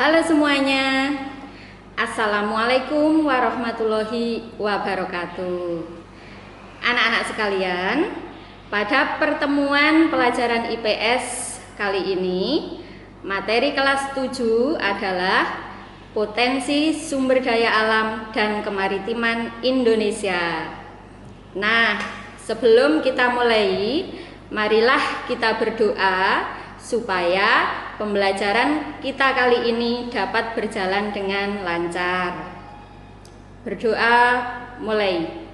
Halo semuanya, Assalamualaikum warahmatullahi wabarakatuh. Anak-anak sekalian, pada pertemuan pelajaran IPS kali ini, materi kelas 7 adalah potensi sumber daya alam dan kemaritiman Indonesia. Nah, sebelum kita mulai, marilah kita berdoa supaya pembelajaran kita kali ini dapat berjalan dengan lancar. Berdoa mulai.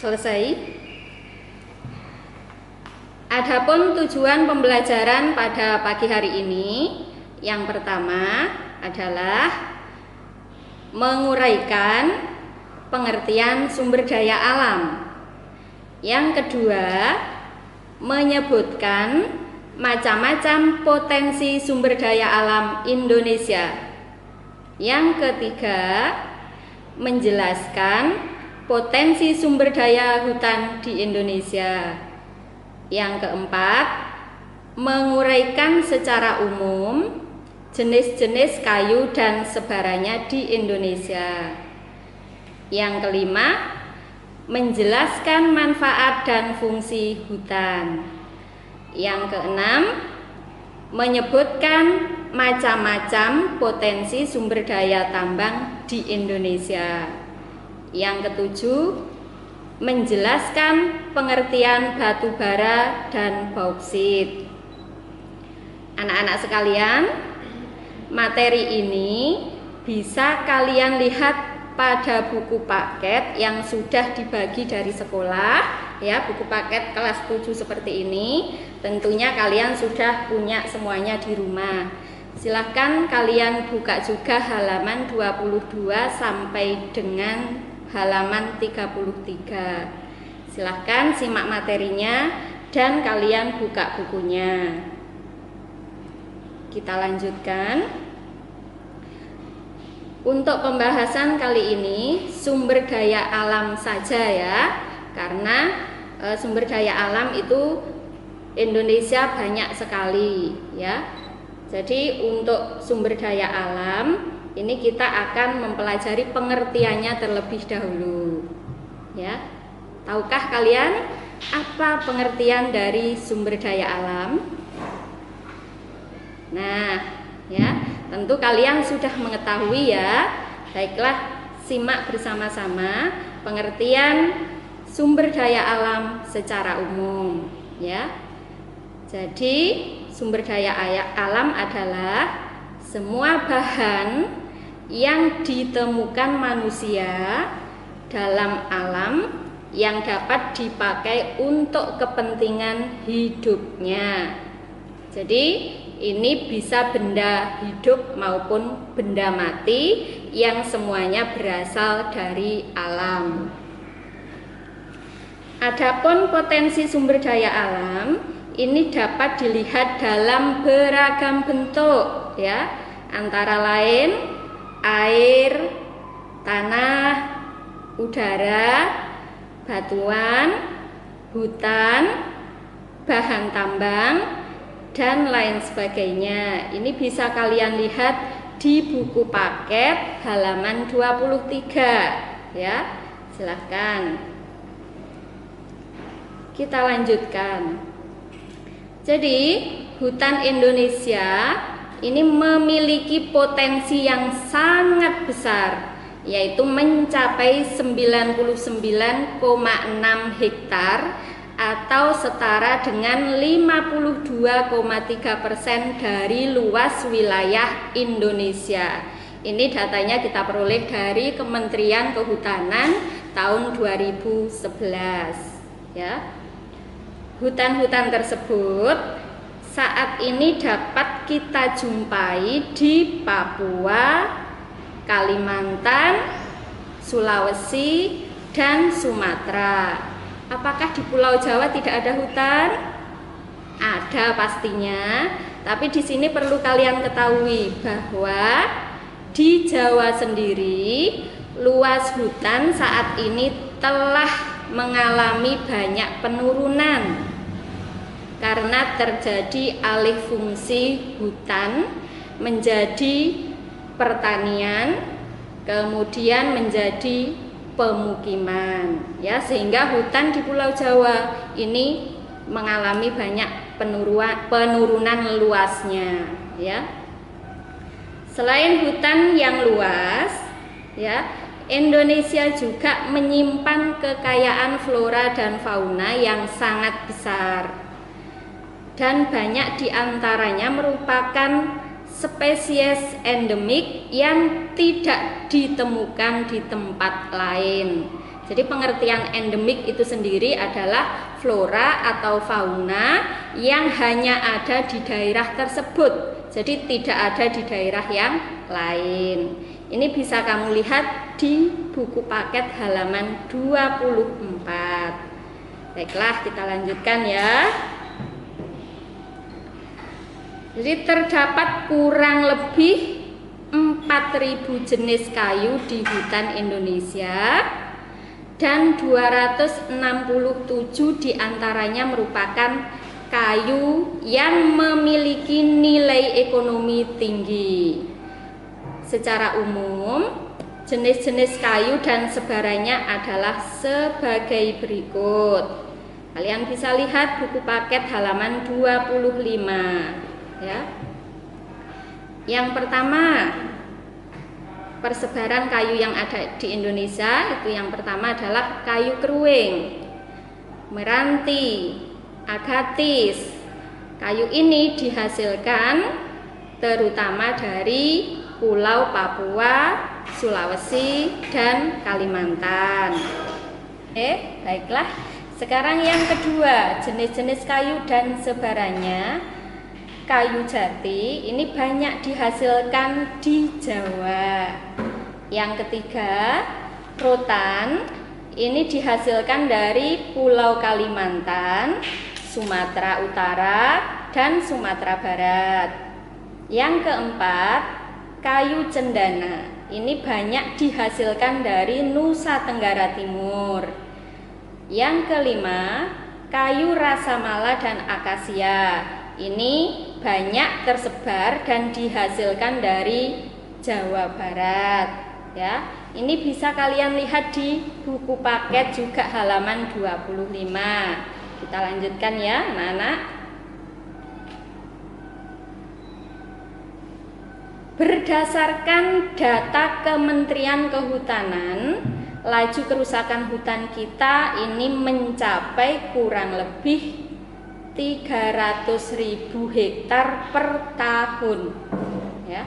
Selesai. Adapun tujuan pembelajaran pada pagi hari ini, yang pertama adalah menguraikan pengertian sumber daya alam. Yang kedua, menyebutkan macam-macam potensi sumber daya alam Indonesia. Yang ketiga, menjelaskan potensi sumber daya hutan di Indonesia. Yang keempat, menguraikan secara umum jenis-jenis kayu dan sebarannya di Indonesia. Yang kelima, menjelaskan manfaat dan fungsi hutan. Yang keenam, menyebutkan macam-macam potensi sumber daya tambang di Indonesia. Yang ketujuh, menjelaskan pengertian batu bara dan bauksit. Anak-anak sekalian, materi ini bisa kalian lihat pada buku paket yang sudah dibagi dari sekolah, ya, buku paket kelas 7 seperti ini. Tentunya kalian sudah punya semuanya di rumah. Silahkan kalian buka juga halaman 22 sampai dengan halaman 33. Silahkan simak materinya dan kalian buka bukunya. Kita lanjutkan. Untuk pembahasan kali ini sumber daya alam saja ya, karena sumber daya alam itu Indonesia banyak sekali ya. Jadi untuk sumber daya alam ini kita akan mempelajari pengertiannya terlebih dahulu ya. Tahukah kalian apa pengertian dari sumber daya alam? Nah ya, tentu kalian sudah mengetahui ya. Baiklah, simak bersama-sama pengertian sumber daya alam secara umum ya. Jadi, sumber daya alam adalah semua bahan yang ditemukan manusia dalam alam yang dapat dipakai untuk kepentingan hidupnya. Jadi, ini bisa benda hidup maupun benda mati yang semuanya berasal dari alam. Adapun potensi sumber daya alam ini dapat dilihat dalam beragam bentuk ya, antara lain air, tanah, udara, batuan, hutan, bahan tambang, dan lain sebagainya. Ini bisa kalian lihat di buku paket halaman 23 ya. Silahkan. Kita lanjutkan. Jadi, hutan Indonesia ini memiliki potensi yang sangat besar, yaitu mencapai 99,6 hektar atau setara dengan 52,3% dari luas wilayah Indonesia. Ini datanya kita peroleh dari Kementerian Kehutanan tahun 2011 ya. Hutan-hutan tersebut saat ini dapat kita jumpai di Papua, Kalimantan, Sulawesi, dan Sumatera. Apakah di Pulau Jawa tidak ada hutan? Ada pastinya, tapi di sini perlu kalian ketahui bahwa di Jawa sendiri luas hutan saat ini telah mengalami banyak penurunan. karena terjadi alih fungsi hutan menjadi pertanian, kemudian menjadi pemukiman, ya, sehingga hutan di Pulau Jawa ini mengalami banyak penurunan luasnya, ya. Selain hutan yang luas, ya, Indonesia juga menyimpan kekayaan flora dan fauna yang sangat besar, dan banyak diantaranya merupakan spesies endemik yang tidak ditemukan di tempat lain. Jadi pengertian endemik itu sendiri adalah flora atau fauna yang hanya ada di daerah tersebut. Jadi tidak ada di daerah yang lain. Ini bisa kamu lihat di buku paket halaman 24. Baiklah, kita lanjutkan ya. Jadi terdapat kurang lebih 4.000 jenis kayu di hutan Indonesia, dan 267 diantaranya merupakan kayu yang memiliki nilai ekonomi tinggi. Secara umum, jenis-jenis kayu dan sebarannya adalah sebagai berikut. Kalian bisa lihat buku paket halaman 25. Ya. Yang pertama, persebaran kayu yang ada di Indonesia itu yang pertama adalah kayu keruing, meranti, agatis. Kayu ini dihasilkan terutama dari Pulau Papua, Sulawesi, dan Kalimantan. Oke, baiklah. Sekarang yang kedua, jenis-jenis kayu dan sebarannya. Kayu jati ini banyak dihasilkan di Jawa. Yang ketiga, rotan ini dihasilkan dari Pulau Kalimantan, Sumatera Utara, dan Sumatera Barat. Yang keempat, kayu cendana ini banyak dihasilkan dari Nusa Tenggara Timur. Yang kelima, kayu rasamala dan akasia ini banyak tersebar dan dihasilkan dari Jawa Barat, ya. Ini bisa kalian lihat di buku paket juga halaman 25. Kita lanjutkan ya, anak-anak. Berdasarkan data Kementerian Kehutanan, laju kerusakan hutan kita ini mencapai kurang lebih 300.000 hektar per tahun, ya.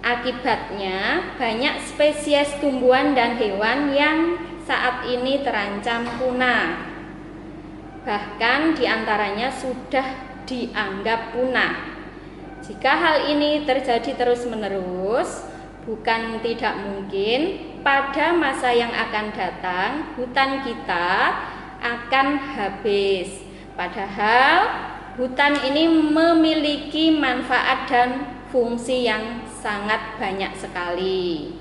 Akibatnya banyak spesies tumbuhan dan hewan yang saat ini terancam punah. Bahkan diantaranya sudah dianggap punah. Jika hal ini terjadi terus-menerus, bukan tidak mungkin pada masa yang akan datang hutan kita akan habis. Padahal hutan ini memiliki manfaat dan fungsi yang sangat banyak sekali.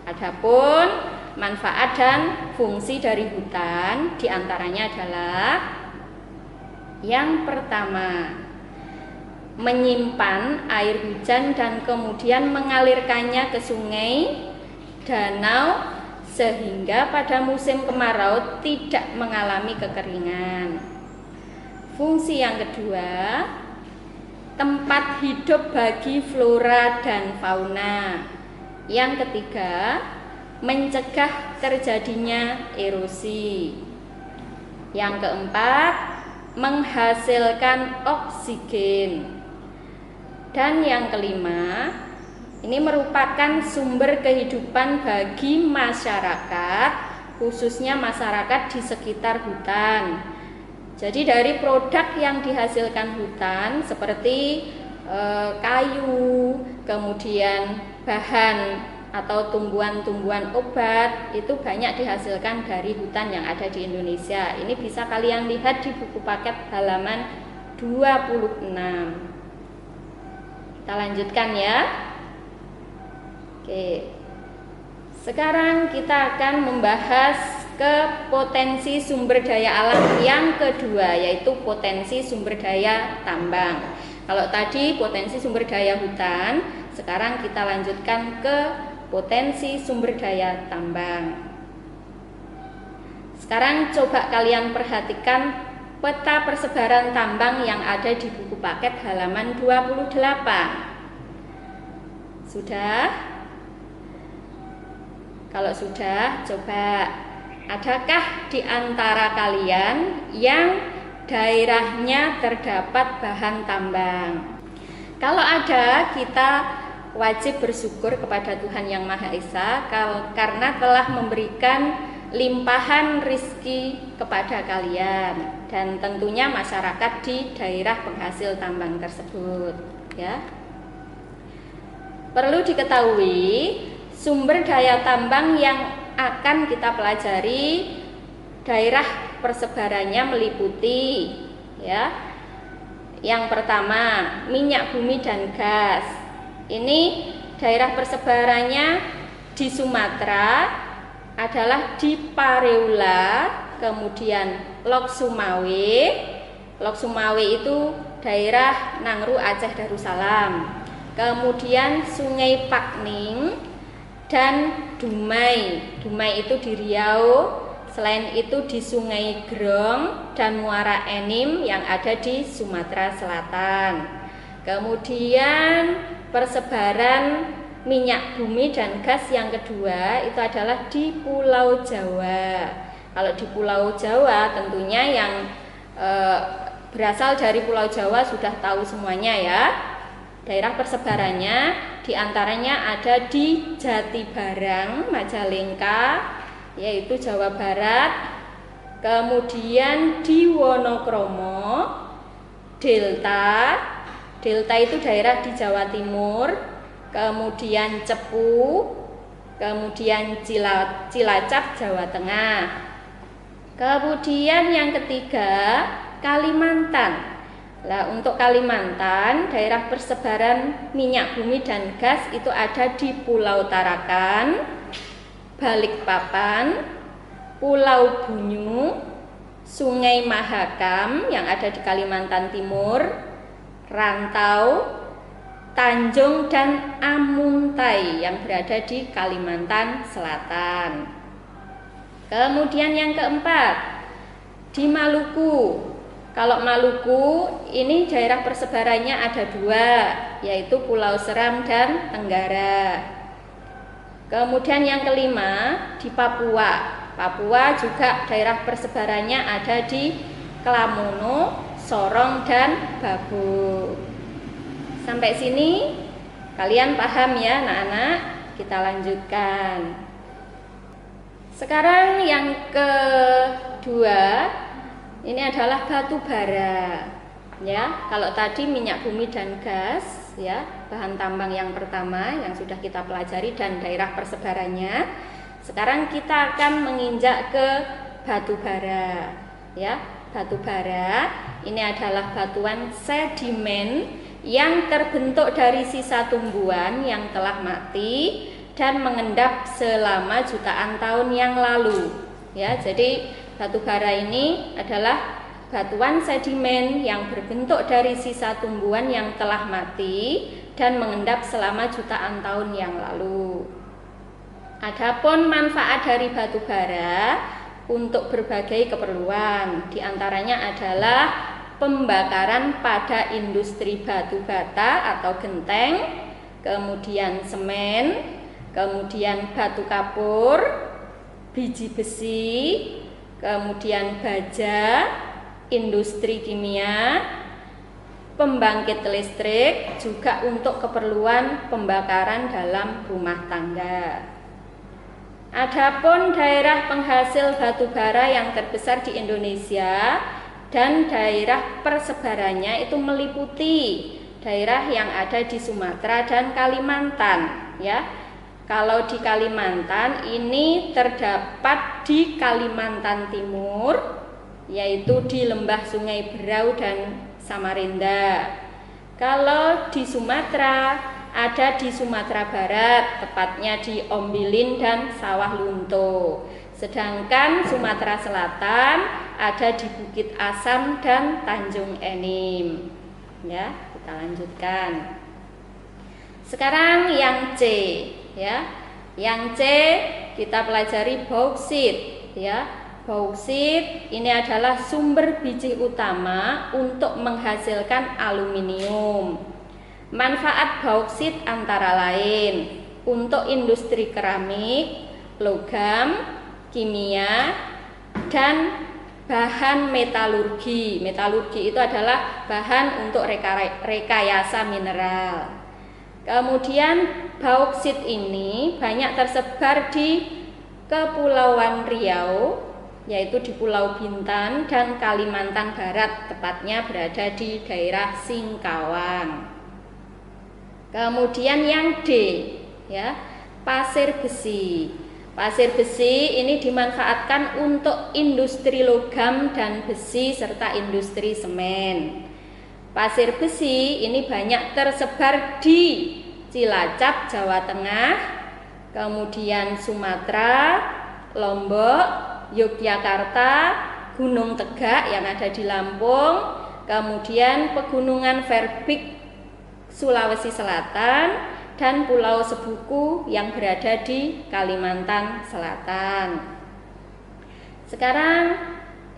Adapun manfaat dan fungsi dari hutan diantaranya adalah yang pertama, menyimpan air hujan dan kemudian mengalirkannya ke sungai, danau, sehingga pada musim kemarau tidak mengalami kekeringan. Fungsi yang kedua, tempat hidup bagi flora dan fauna. Yang ketiga, mencegah terjadinya erosi. Yang keempat, menghasilkan oksigen. Dan yang kelima, ini merupakan sumber kehidupan bagi masyarakat, khususnya masyarakat di sekitar hutan. Jadi dari produk yang dihasilkan hutan seperti kayu, kemudian bahan atau tumbuhan-tumbuhan obat itu banyak dihasilkan dari hutan yang ada di Indonesia. Ini bisa kalian lihat di buku paket halaman 26. Kita lanjutkan ya. Oke. Sekarang kita akan membahas ke potensi sumber daya alam yang kedua, yaitu potensi sumber daya tambang. Kalau tadi potensi sumber daya hutan, sekarang kita lanjutkan ke potensi sumber daya tambang. Sekarang coba kalian perhatikan peta persebaran tambang yang ada di buku paket halaman 28. Sudah? Kalau sudah, coba adakah di antara kalian yang daerahnya terdapat bahan tambang? Kalau ada, kita wajib bersyukur kepada Tuhan Yang Maha Esa karena telah memberikan limpahan rizki kepada kalian dan tentunya masyarakat di daerah penghasil tambang tersebut, ya. Perlu diketahui, sumber daya tambang yang akan kita pelajari daerah persebarannya meliputi, ya. Yang pertama, minyak bumi dan gas. Ini daerah persebarannya di Sumatera adalah di Pareula, kemudian Lok Sumawe. Lok Sumawe itu daerah Nangru Aceh Darussalam. Kemudian Sungai Pakning dan Dumai. Dumai itu di Riau. Selain itu di Sungai Grong dan Muara Enim yang ada di Sumatera Selatan. Kemudian persebaran minyak bumi dan gas yang kedua itu adalah di Pulau Jawa. Kalau di Pulau Jawa tentunya yang berasal dari Pulau Jawa sudah tahu semuanya, ya. Daerah persebarannya diantaranya ada di Jatibarang, Majalengka, yaitu Jawa Barat. Kemudian di Wonokromo, Delta. Delta itu daerah di Jawa Timur. Kemudian Cepu, kemudian Cilacap, Jawa Tengah. Kemudian yang ketiga, Kalimantan. Nah, untuk Kalimantan, daerah persebaran minyak bumi dan gas itu ada di Pulau Tarakan, Balikpapan, Pulau Bunyu, Sungai Mahakam yang ada di Kalimantan Timur, Rantau, Tanjung dan Amuntai yang berada di Kalimantan Selatan. Kemudian yang keempat, di Maluku. Kalau Maluku ini daerah persebarannya ada dua, yaitu Pulau Seram dan Tenggara. Kemudian yang kelima, di Papua. Papua juga daerah persebarannya ada di Kelamono, Sorong dan Babuk. Sampai sini kalian paham ya anak-anak? Kita lanjutkan. Sekarang yang kedua, ini adalah batu bara. Ya, kalau tadi minyak bumi dan gas, ya, bahan tambang yang pertama yang sudah kita pelajari dan daerah persebarannya. Sekarang kita akan menginjak ke batu bara. Ya, batu bara ini adalah batuan sedimen yang terbentuk dari sisa tumbuhan yang telah mati dan mengendap selama jutaan tahun yang lalu. Ya, jadi batu bara ini adalah batuan sedimen yang berbentuk dari sisa tumbuhan yang telah mati dan mengendap selama jutaan tahun yang lalu. Adapun manfaat dari batu bara untuk berbagai keperluan, diantaranya adalah pembakaran pada industri batu bata atau genteng, kemudian semen, kemudian batu kapur, biji besi, kemudian baja, industri kimia, pembangkit listrik, juga untuk keperluan pembakaran dalam rumah tangga. Adapun daerah penghasil batu bara yang terbesar di Indonesia dan daerah persebarannya itu meliputi daerah yang ada di Sumatera dan Kalimantan, ya. Kalau di Kalimantan ini terdapat di Kalimantan Timur, yaitu di lembah Sungai Berau dan Samarinda. Kalau di Sumatera ada di Sumatera Barat, tepatnya di Ombilin dan Sawah Lunto. Sedangkan Sumatera Selatan ada di Bukit Asam dan Tanjung Enim. Ya, kita lanjutkan. Sekarang yang C, ya. Yang C kita pelajari bauksit, ya. Bauksit ini adalah sumber biji utama untuk menghasilkan aluminium. Manfaat bauksit antara lain untuk industri keramik, logam, kimia, dan bahan metalurgi. Metalurgi itu adalah bahan untuk rekayasa mineral. Kemudian bauksit ini banyak tersebar di Kepulauan Riau, yaitu di Pulau Bintan dan Kalimantan Barat, tepatnya berada di daerah Singkawang. Kemudian yang D, ya, pasir besi. Pasir besi ini dimanfaatkan untuk industri logam dan besi serta industri semen. Pasir besi ini banyak tersebar di Cilacap, Jawa Tengah, kemudian Sumatera, Lombok, Yogyakarta, Gunung Tegak yang ada di Lampung, kemudian Pegunungan Verbik Sulawesi Selatan, dan Pulau Sebuku yang berada di Kalimantan Selatan. Sekarang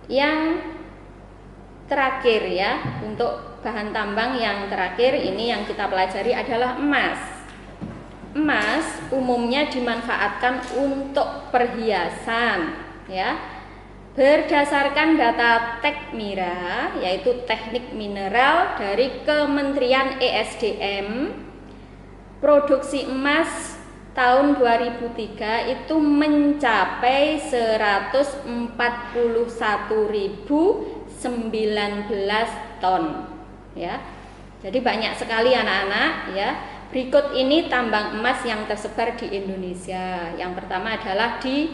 yang terakhir, ya, untuk bahan tambang yang terakhir ini yang kita pelajari adalah emas. Emas umumnya dimanfaatkan untuk perhiasan, ya. Berdasarkan data Tekmira, yaitu Teknik Mineral dari Kementerian ESDM, produksi emas tahun 2003 itu mencapai 141.019 ton, ya. Jadi banyak sekali anak-anak, ya. Berikut ini tambang emas yang tersebar di Indonesia. Yang pertama adalah di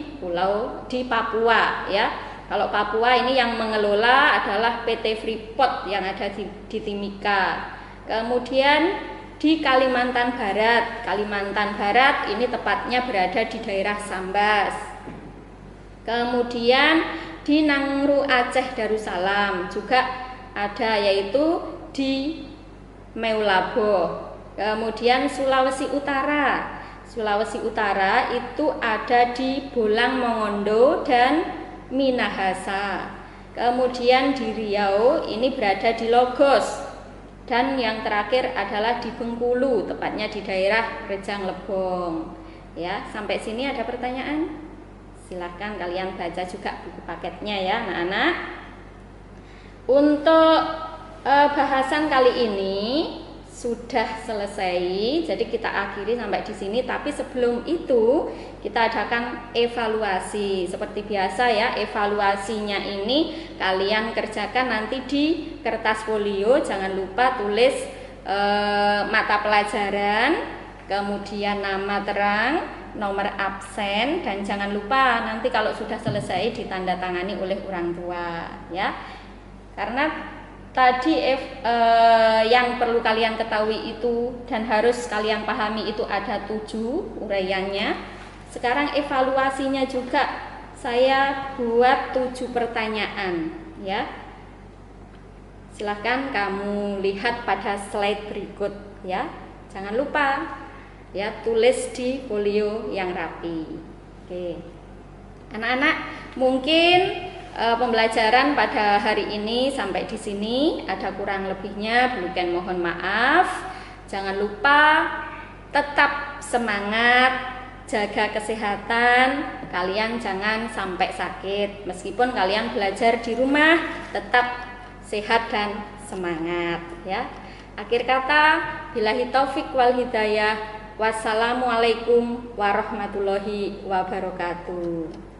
Papua, ya. Kalau Papua ini yang mengelola adalah PT Freeport yang ada di Timika. Kemudian di Kalimantan Barat. Kalimantan Barat ini tepatnya berada di daerah Sambas. Kemudian di Nangru Aceh Darussalam juga ada, yaitu di Meulabo. Kemudian Sulawesi Utara. Sulawesi Utara itu ada di Bolang Mongondo dan Minahasa. Kemudian di Riau ini berada di Logos. Dan yang terakhir adalah di Bengkulu, tepatnya di daerah Rejang Lebong. Ya, sampai sini ada pertanyaan? Silahkan kalian baca juga buku paketnya, ya, anak-anak. Untuk bahasan kali ini sudah selesai, jadi kita akhiri sampai di sini. Tapi sebelum itu kita adakan evaluasi seperti biasa, ya. Evaluasinya ini kalian kerjakan nanti di kertas folio. Jangan lupa tulis mata pelajaran, kemudian nama terang, nomor absen, dan jangan lupa nanti kalau sudah selesai ditandatangani oleh orang tua, ya. Karena tadi yang perlu kalian ketahui itu dan harus kalian pahami itu ada 7 uraiannya. Sekarang evaluasinya juga saya buat 7 pertanyaan, ya. Silahkan kamu lihat pada slide berikut, ya. Jangan lupa, ya, tulis di folio yang rapi. Oke. Anak-anak, mungkin pembelajaran pada hari ini sampai di sini. Ada kurang lebihnya, Bluken mohon maaf. Jangan lupa tetap semangat, jaga kesehatan, kalian jangan sampai sakit. Meskipun kalian belajar di rumah, tetap sehat dan semangat, ya. Akhir kata, billahi taufik wal hidayah. Wassalamualaikum warahmatullahi wabarakatuh.